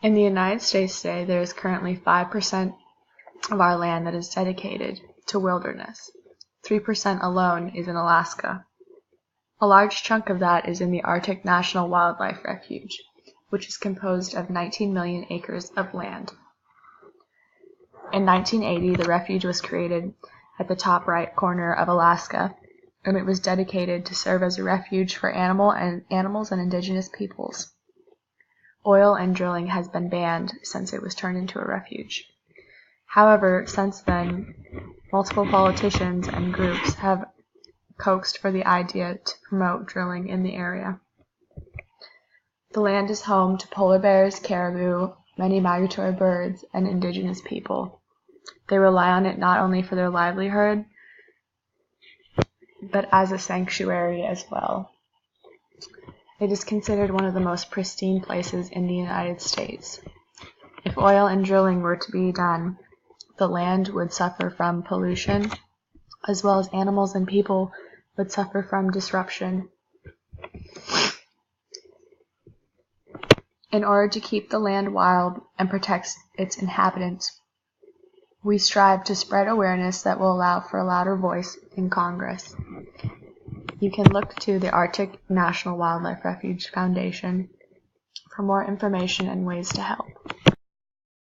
In the United States today, there is currently 5% of our land that is dedicated to wilderness. 3% alone is in Alaska. A large chunk of that is in the Arctic National Wildlife Refuge, which is composed of 19 million acres of land. In 1980, the refuge was created at the top right corner of Alaska, and it was dedicated to serve as a refuge for animals and indigenous peoples. Oil and drilling has been banned since it was turned into a refuge. However, since then, multiple politicians and groups have coaxed for the idea to promote drilling in the area. The land is home to polar bears, caribou, many migratory birds, and indigenous people. They rely on it not only for their livelihood, but as a sanctuary as well. It is considered one of the most pristine places in the United States. If oil and drilling were to be done, the land would suffer from pollution, as well as animals and people would suffer from disruption. In order to keep the land wild and protect its inhabitants, we strive to spread awareness that will allow for a louder voice in Congress. You can look to the Arctic National Wildlife Refuge Foundation for more information and ways to help.